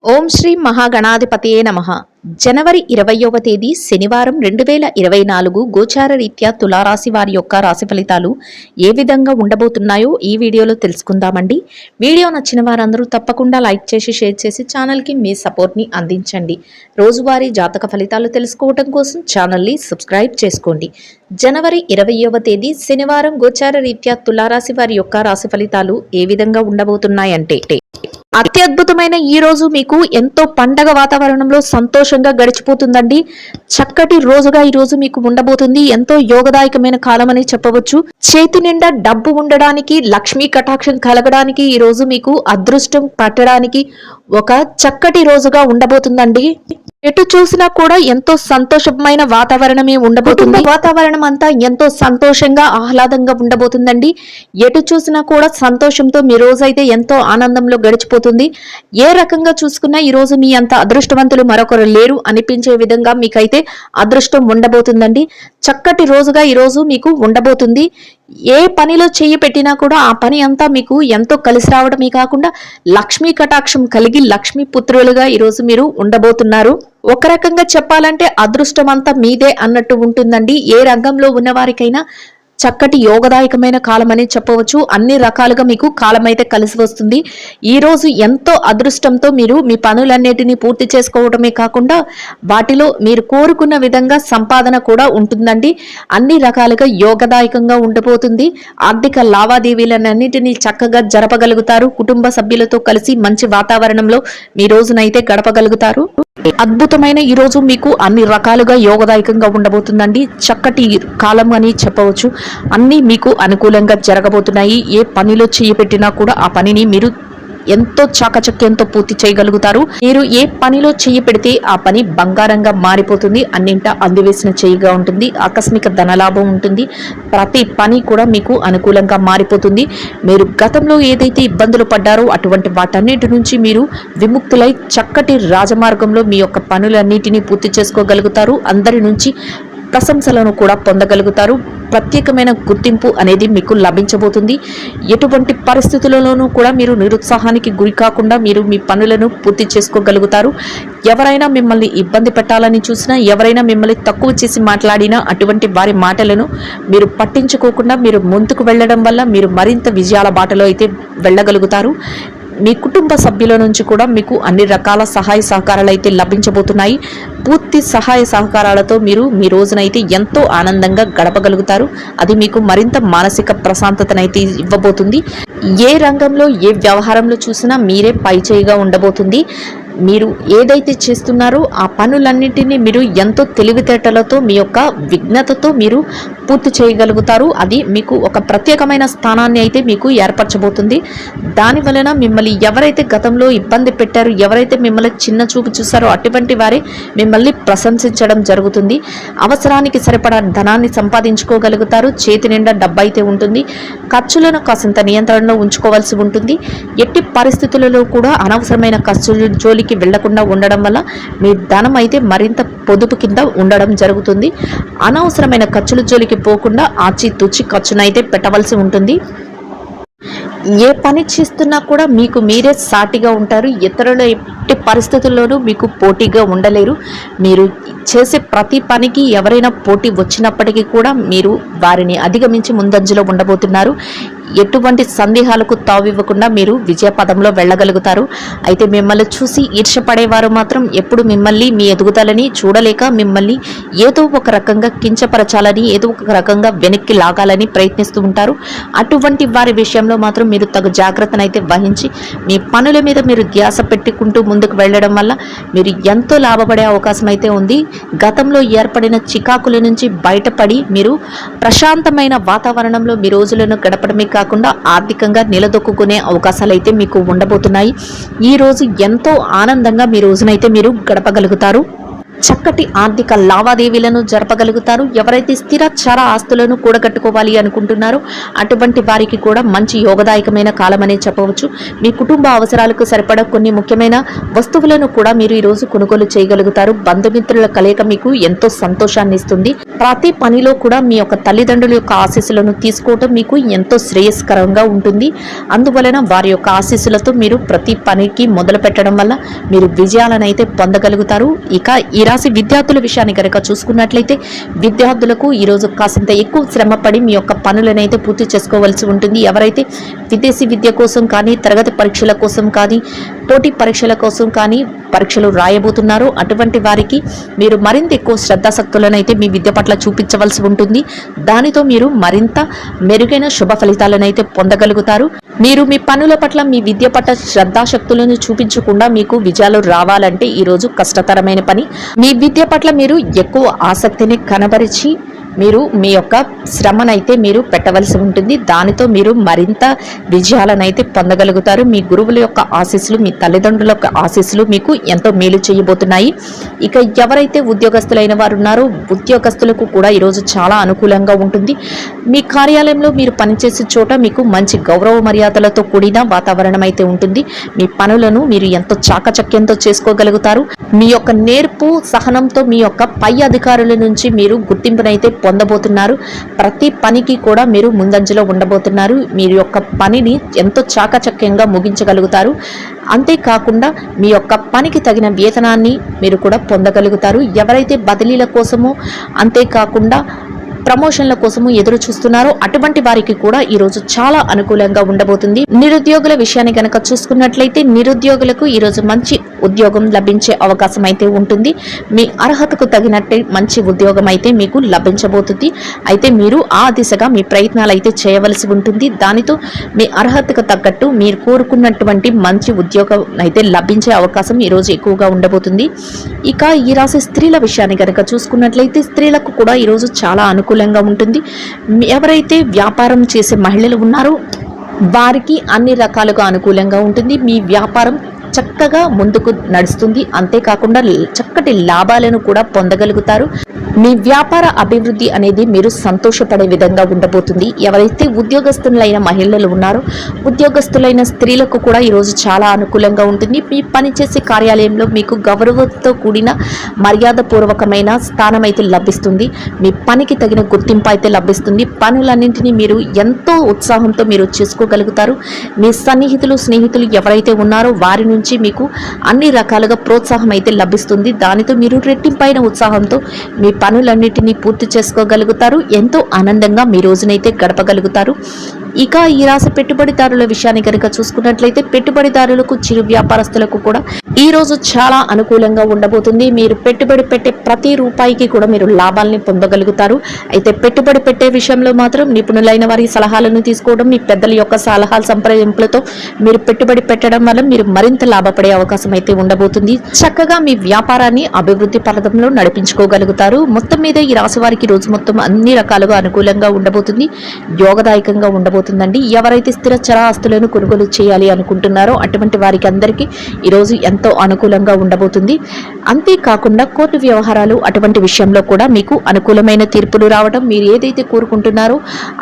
ఓం శ్రీ మహాగణాధిపతయే నమః. జనవరి 20వ తేదీ శనివారం 2024 గోచార రీత్యా తులారాశి వారి యొక్క రాశి ఫలితాలు ఏ విధంగా ఉండబోతున్నాయో ఈ వీడియోలో తెలుసుకుందామండి. వీడియో నచ్చిన వారందరూ తప్పకుండా లైక్ చేసి షేర్ చేసి ఛానల్కి మీ సపోర్ట్ని అందించండి. రోజువారీ జాతక ఫలితాలు తెలుసుకోవడం కోసం ఛానల్ని సబ్స్క్రైబ్ చేసుకోండి. జనవరి 20వ తేదీ శనివారం గోచార రీత్యా తులారాశి వారి యొక్క రాశి ఫలితాలు ఏ విధంగా ఉండబోతున్నాయంటే, అత్యద్భుతమైన ఈ రోజు మీకు ఎంతో పండగ వాతావరణంలో సంతోషంగా గడిచిపోతుందండి. చక్కటి రోజుగా ఈ రోజు మీకు ఉండబోతుంది. ఎంతో యోగదాయకమైన కాలం అని చెప్పవచ్చు. చేతి నిండా డబ్బు ఉండడానికి, లక్ష్మీ కటాక్షం కలగడానికి, ఈ రోజు మీకు అదృష్టం పట్టడానికి ఒక చక్కటి రోజుగా ఉండబోతుందండి. ఎటు చూసినా కూడా ఎంతో సంతోషమైన వాతావరణమే ఉండబోతుంది. వాతావరణం అంతా ఎంతో సంతోషంగా ఆహ్లాదంగా ఉండబోతుందండి. ఎటు చూసినా కూడా సంతోషంతో మీ రోజైతే ఎంతో ఆనందంలో గడిచిపోతుంది. ఏ రకంగా చూసుకున్నా ఈ రోజు మీ అంత అదృష్టవంతులు మరొకరు లేరు అనిపించే విధంగా మీకైతే అదృష్టం ఉండబోతుందండి. చక్కటి రోజుగా ఈ రోజు మీకు ఉండబోతుంది. ఏ పనిలో చెయ్యి పెట్టినా కూడా ఆ పని అంతా మీకు ఎంతో కలిసి రావడమే కాకుండా లక్ష్మీ కటాక్షం కలిగి లక్ష్మీ పుత్రులుగా ఈరోజు మీరు ఉండబోతున్నారు. ఒక రకంగా చెప్పాలంటే అదృష్టం అంతా మీదే అన్నట్టు ఉంటుందండి. ఏ రంగంలో ఉన్నవారికైనా చక్కటి యోగదాయకమైన కాలం అని చెప్పవచ్చు. అన్ని రకాలుగా మీకు కాలం అయితే కలిసి వస్తుంది. ఈ రోజు ఎంతో అదృష్టంతో మీరు మీ పనులన్నిటినీ పూర్తి చేసుకోవడమే కాకుండా వాటిలో మీరు కోరుకున్న విధంగా సంపాదన కూడా ఉంటుందండి. అన్ని రకాలుగా యోగదాయకంగా ఉండబోతుంది. ఆర్థిక లావాదేవీలన్నిటినీ చక్కగా జరపగలుగుతారు. కుటుంబ సభ్యులతో కలిసి మంచి వాతావరణంలో మీ రోజునైతే గడపగలుగుతారు. అద్భుతమైన ఈ రోజు మీకు అన్ని రకాలుగా యోగదాయకంగా ఉండబోతుందండి. చక్కటి కాలం అని చెప్పవచ్చు. అన్నీ మీకు అనుకూలంగా జరగబోతున్నాయి. ఏ పనిలో చేయి పెట్టినా కూడా ఆ పనిని మీరు ఎంతో చాకచక్యంతో పూర్తి చేయగలుగుతారు. మీరు ఏ పనిలో చెయ్యి పెడితే ఆ పని బంగారంగా మారిపోతుంది. అన్నింటా అందివేసిన చెయ్యిగా ఉంటుంది. ఆకస్మిక ధనలాభం ఉంటుంది. ప్రతి పని కూడా మీకు అనుకూలంగా మారిపోతుంది. మీరు గతంలో ఏదైతే ఇబ్బందులు పడ్డారో అటువంటి వాటన్నిటి నుంచి మీరు విముక్తులై చక్కటి రాజమార్గంలో మీ యొక్క పనులన్నిటినీ పూర్తి చేసుకోగలుగుతారు. అందరి నుంచి ప్రశంసలను కూడా పొందగలుగుతారు. ప్రత్యేకమైన గుర్తింపు అనేది మీకు లభించబోతుంది. ఎటువంటి పరిస్థితులలోనూ కూడా మీరు నిరుత్సాహానికి గురి కాకుండా మీరు మీ పనులను పూర్తి చేసుకోగలుగుతారు. ఎవరైనా మిమ్మల్ని ఇబ్బంది పెట్టాలని చూసినా, ఎవరైనా మిమ్మల్ని తక్కువ చేసి మాట్లాడినా అటువంటి వారి మాటలను మీరు పట్టించుకోకుండా మీరు ముందుకు వెళ్ళడం వల్ల మీరు మరింత విజయాల బాటలో అయితే వెళ్ళగలుగుతారు. మీ కుటుంబ సభ్యుల నుంచి కూడా మీకు అన్ని రకాల సహాయ సహకారాలు అయితే లభించబోతున్నాయి. పూర్తి సహాయ సహకారాలతో మీరు మీ రోజునైతే ఎంతో ఆనందంగా గడపగలుగుతారు. అది మీకు మరింత మానసిక ప్రశాంతతనైతే ఇవ్వబోతుంది. ఏ రంగంలో ఏ వ్యవహారంలో చూసినా మీరే పైచేయిగా ఉండబోతుంది. మీరు ఏదైతే చేస్తున్నారో ఆ పనులన్నింటినీ మీరు ఎంతో తెలివితేటలతో మీ యొక్క విఘ్నతతో మీరు పూర్తి చేయగలుగుతారు. అది మీకు ఒక ప్రత్యేకమైన స్థానాన్ని అయితే మీకు ఏర్పరచబోతుంది. దాని వలన మిమ్మల్ని ఎవరైతే గతంలో ఇబ్బంది పెట్టారో, ఎవరైతే మిమ్మల్ని చిన్న చూపు చూసారో అటువంటి వారే మిమ్మల్ని ప్రశంసించడం జరుగుతుంది. అవసరానికి సరిపడా ధనాన్ని సంపాదించుకోగలుగుతారు. చేతి నిండా డబ్బు అయితే ఉంటుంది. ఖర్చులను కాసింత నియంత్రణలో ఉంచుకోవాల్సి ఉంటుంది. ఎట్టి పరిస్థితులలో కూడా అనవసరమైన ఖర్చులు జోలికి వెళ్లకుండా ఉండడం వల్ల మీ ధనం అయితే మరింత పొదుపు కింద ఉండడం జరుగుతుంది. అనవసరమైన ఖర్చుల జోలికి పోకుండా ఆచితూచి ఖర్చునైతే పెట్టవలసి ఉంటుంది. ఏ పని చేస్తున్నా కూడా మీకు మీరే సాటిగా ఉంటారు. ఇతరుల ఎట్టి పరిస్థితుల్లోనూ మీకు పోటీగా ఉండలేరు. మీరు చేసే ప్రతి పనికి ఎవరైనా పోటీ వచ్చినప్పటికీ కూడా మీరు వారిని అధిగమించి ముందంజలో ఉండబోతున్నారు. ఎటువంటి సందేహాలకు తావివ్వకుండా మీరు విజయ పదంలో వెళ్ళగలుగుతారు. అయితే మిమ్మల్ని చూసి ఈర్ష్యపడేవారు మాత్రం ఎప్పుడు మిమ్మల్ని మీ ఎదుగుదలని చూడలేక మిమ్మల్ని ఏదో ఒక రకంగా కించపరచాలని, ఏదో ఒక రకంగా వెనక్కి లాగాలని ప్రయత్నిస్తూ ఉంటారు. అటువంటి వారి విషయంలో మాత్రం మీరు తగు జాగ్రత్తనైతే వహించి మీ పనుల మీద మీరు ధ్యాస పెట్టుకుంటూ ముందుకు వెళ్ళడం వల్ల మీరు ఎంతో లాభపడే అవకాశం అయితే ఉంది. గతంలో ఏర్పడిన చికాకుల నుంచి బయటపడి మీరు ప్రశాంతమైన వాతావరణంలో మీ రోజులను గడపడమే కాకుండా ఆర్థికంగా నిలదొక్కునే అవకాశాలు అయితే మీకు ఉండబోతున్నాయి. ఈ రోజు ఎంతో ఆనందంగా మీ రోజునైతే మీరు గడపగలుగుతారు. చక్కటి ఆర్థిక లావాదేవీలను జరపగలుగుతారు. ఎవరైతే స్థిర చర ఆస్తులను కూడగట్టుకోవాలి అనుకుంటున్నారో అటువంటి వారికి కూడా మంచి యోగదాయకమైన కాలం అనే చెప్పవచ్చు. మీ కుటుంబ అవసరాలకు సరిపడా కొన్ని ముఖ్యమైన వస్తువులను కూడా మీరు ఈ రోజు కొనుగోలు చేయగలుగుతారు. బంధుమిత్రుల కలయిక మీకు ఎంతో సంతోషాన్ని ఇస్తుంది. ప్రతి పనిలో కూడా మీ యొక్క తల్లిదండ్రుల యొక్క ఆశీస్సులను తీసుకోవడం మీకు ఎంతో శ్రేయస్కరంగా ఉంటుంది. అందువలన వారి యొక్క ఆశీస్సులతో మీరు ప్రతి పనికి మొదలు పెట్టడం వల్ల మీరు విజయాలను అయితే పొందగలుగుతారు. ఇక ఈ రాశి విద్యార్థుల విషయాన్ని కనుక చూసుకున్నట్లయితే విద్యార్థులకు ఈరోజు కాసింత ఎక్కువ శ్రమపడి మీ యొక్క పనులనైతే పూర్తి చేసుకోవాల్సి ఉంటుంది. ఎవరైతే విదేశీ విద్య కోసం కానీ తరగతి పరీక్షల కోసం కానీ పోటీ పరీక్షల కోసం కానీ పరీక్షలు రాయబోతున్నారో అటువంటి వారికి మీరు మరింత ఎక్కువ శ్రద్ధాశక్తులను అయితే మీ విద్య పట్ల చూపించవలసి ఉంటుంది. దానితో మీరు మరింత మెరుగైన శుభ ఫలితాలను అయితే పొందగలుగుతారు. మీరు మీ పనుల పట్ల మీ విద్య పట్ల శ్రద్ధాశక్తులను చూపించకుండా మీకు విజయాలు రావాలంటే ఈరోజు కష్టతరమైన పని. మీ విద్య పట్ల మీరు ఎక్కువ ఆసక్తిని కనబరిచి మీరు మీ యొక్క శ్రమనైతే మీరు పెట్టవలసి ఉంటుంది. దానితో మీరు మరింత విజయాలనైతే పొందగలుగుతారు. మీ గురువుల యొక్క ఆశీస్సులు, మీ తల్లిదండ్రుల యొక్క ఆశీస్సులు మీకు ఎంతో మేలు చేయబోతున్నాయి. ఇక ఎవరైతే ఉద్యోగస్తులైన వారు ఉన్నారో ఉద్యోగస్తులకు కూడా ఈరోజు చాలా అనుకూలంగా ఉంటుంది. మీ కార్యాలయంలో మీరు పనిచేసే చోట మీకు మంచి గౌరవ మర్యాదలతో కూడిన వాతావరణం అయితే ఉంటుంది. మీ పనులను మీరు ఎంతో చాకచక్యంతో చేసుకోగలుగుతారు. మీ యొక్క నేర్పు సహనంతో మీ యొక్క పై అధికారుల నుంచి మీరు గుర్తింపునైతే పొందబోతున్నారు. ప్రతి పనికి కూడా మీరు ముందంజలో ఉండబోతున్నారు. మీరు యొక్క పనిని ఎంతో చాకచక్యంగా ముగించగలుగుతారు. అంతేకాకుండా మీ యొక్క పనికి తగిన వేతనాన్ని మీరు కూడా పొందగలుగుతారు. ఎవరైతే బదిలీల కోసమో అంతేకాకుండా ప్రమోషన్ల కోసము ఎదురు చూస్తున్నారో అటువంటి వారికి కూడా ఈరోజు చాలా అనుకూలంగా ఉండబోతుంది. నిరుద్యోగుల విషయాన్ని కనుక చూసుకున్నట్లయితే నిరుద్యోగులకు ఈరోజు మంచి ఉద్యోగం లభించే అవకాశం అయితే ఉంటుంది. మీ అర్హతకు తగినట్టే మంచి ఉద్యోగం అయితే మీకు లభించబోతుంది. అయితే మీరు ఆ దిశగా మీ ప్రయత్నాలు అయితే చేయవలసి ఉంటుంది. దానితో మీ అర్హతకు తగ్గట్టు మీరు కోరుకున్నటువంటి మంచి ఉద్యోగం అయితే లభించే అవకాశం ఈరోజు ఎక్కువగా ఉండబోతుంది. ఇక ఈ రాశి స్త్రీల విషయాన్ని కనుక చూసుకున్నట్లయితే స్త్రీలకు కూడా ఈరోజు చాలా అనుకూలంగా ఉంటుంది. ఎవరైతే వ్యాపారం చేసే మహిళలు ఉన్నారో వారికి అన్ని రకాలుగా అనుకూలంగా ఉంటుంది. మీ వ్యాపారం చక్కగా ముందుకు నడుస్తుంది. అంతేకాకుండా చక్కటి లాభాలను కూడా పొందగలుగుతారు. మీ వ్యాపార అభివృద్ధి అనేది మీరు సంతోషపడే విధంగా ఉండబోతుంది. ఎవరైతే ఉద్యోగస్తులైన మహిళలు ఉన్నారో ఉద్యోగస్తులైన స్త్రీలకు కూడా ఈరోజు చాలా అనుకూలంగా ఉంటుంది. మీ పనిచేసే కార్యాలయంలో మీకు గౌరవంతో కూడిన మర్యాదపూర్వకమైన స్థానం అయితే లభిస్తుంది. మీ పనికి తగిన గుర్తింపు అయితే లభిస్తుంది. పనులన్నింటినీ మీరు ఎంతో ఉత్సాహంతో మీరు చేసుకోగలుగుతారు. మీ సన్నిహితులు స్నేహితులు ఎవరైతే ఉన్నారో వారి నుంచి మీకు అన్ని రకాలుగా ప్రోత్సాహం అయితే లభిస్తుంది. దానితో మీరు రెట్టింపైన ఉత్సాహంతో మీ పనులన్నిటినీ పూర్తి చేసుకోగలుగుతారు. ఎంతో ఆనందంగా మీ రోజునైతే గడపగలుగుతారు. ఇక ఈ రాశి పెట్టుబడిదారుల విషయాన్ని కనుక చూసుకున్నట్లయితే పెట్టుబడిదారులకు చిరు వ్యాపారస్తులకు కూడా ఈ రోజు చాలా అనుకూలంగా ఉండబోతుంది. మీరు పెట్టుబడి పెట్టే ప్రతి రూపాయికి కూడా మీరు లాభాలని పొందగలుగుతారు. అయితే పెట్టుబడి పెట్టే విషయంలో మాత్రం నిపుణులైన వారి సలహాలను తీసుకోవడం, మీ పెద్దల యొక్క సలహాల సంప్రదింపులతో మీరు పెట్టుబడి పెట్టడం వల్ల మీరు మరింత లాభపడే అవకాశం అయితే ఉండబోతుంది. చక్కగా మీ వ్యాపారాన్ని అభివృద్ధి పథంలో నడిపించుకోగలుగుతారు. మొత్తం మీద ఈ రాశి వారికి రోజు మొత్తం అన్ని రకాలుగా అనుకూలంగా ఉండబోతుంది. యోగదాయకంగా ఉండబోతుందండి. ఎవరైతే స్థిర చర ఆస్తులను కొనుగోలు చేయాలి అనుకుంటున్నారో అటువంటి వారికి అందరికీ ఈరోజు ఎంతో అనుకూలంగా ఉండబోతుంది. అంతేకాకుండా కోర్టు వ్యవహారాలు అటువంటి విషయంలో కూడా మీకు అనుకూలమైన తీర్పులు రావడం, మీరు ఏదైతే కోరుకుంటున్నారో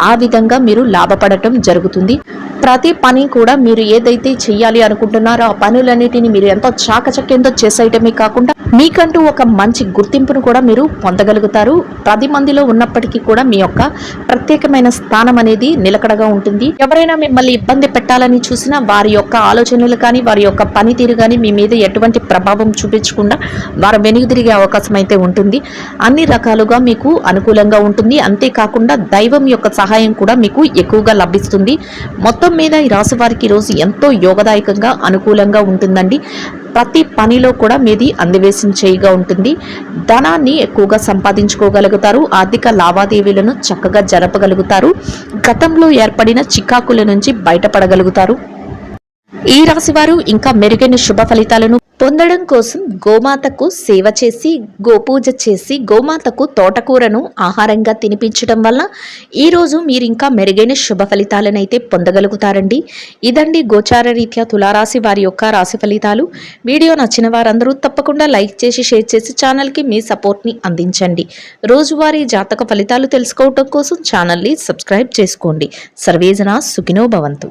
ఆ విధంగా మీరు లాభపడటం జరుగుతుంది. ప్రతి పని కూడా మీరు ఏదైతే చేయాలి అనుకుంటున్నారో ఆ పనులన్నిటిని మీరు ఎంతో చాకచక్యంతో చేసేయటమే కాకుండా మీకంటూ ఒక మంచి గుర్తింపును కూడా మీరు పొందగలుగుతారు. 10 మందిలో ఉన్నప్పటికీ కూడా మీ యొక్క ప్రత్యేకమైన స్థానం అనేది నిలకడగా ఉంటుంది. ఎవరైనా మిమ్మల్ని ఇబ్బంది పెట్టాలని చూసినా వారి యొక్క ఆలోచనలు కానీ వారి యొక్క పనితీరు కానీ మీ మీద ఎటువంటి ప్రభావం చూపించకుండా వారు వెనుదిరిగే అవకాశం అయితే ఉంటుంది. అన్ని రకాలుగా మీకు అనుకూలంగా ఉంటుంది. అంతేకాకుండా దైవం యొక్క సహాయం కూడా మీకు ఎక్కువగా లభిస్తుంది. మొత్తం మీద ఈ రాశి వారికి ఈరోజు ఎంతో యోగదాయకంగా అనుకూలంగా ఉంటుందండి. ప్రతి పనిలో కూడా మీది అందివేసిన చేయిగా ఉంటుంది. ధనాన్ని ఎక్కువగా సంపాదించుకోగలుగుతారు. ఆర్థిక లావాదేవీలను చక్కగా జరపగలుగుతారు. గతంలో ఏర్పడిన చికాకుల నుంచి బయటపడగలుగుతారు. ఈ రాశి వారు ఇంకా మెరుగైన శుభ ఫలితాలను పొందడం కోసం గోమాతకు సేవ చేసి గోపూజ చేసి గోమాతకు తోటకూరను ఆహారంగా తినిపించడం వల్ల ఈరోజు మీరు ఇంకా మెరుగైన శుభ ఫలితాలనైతే పొందగలుగుతారండి. ఇదండి గోచార రీత్యా తులారాశి వారి యొక్క రాశి ఫలితాలు. వీడియో నచ్చిన వారందరూ తప్పకుండా లైక్ చేసి షేర్ చేసి ఛానల్కి మీ సపోర్ట్ని అందించండి. రోజువారీ జాతక ఫలితాలు తెలుసుకోవడం కోసం ఛానల్ని సబ్స్క్రైబ్ చేసుకోండి. సర్వేజన సుఖినో భవంతు.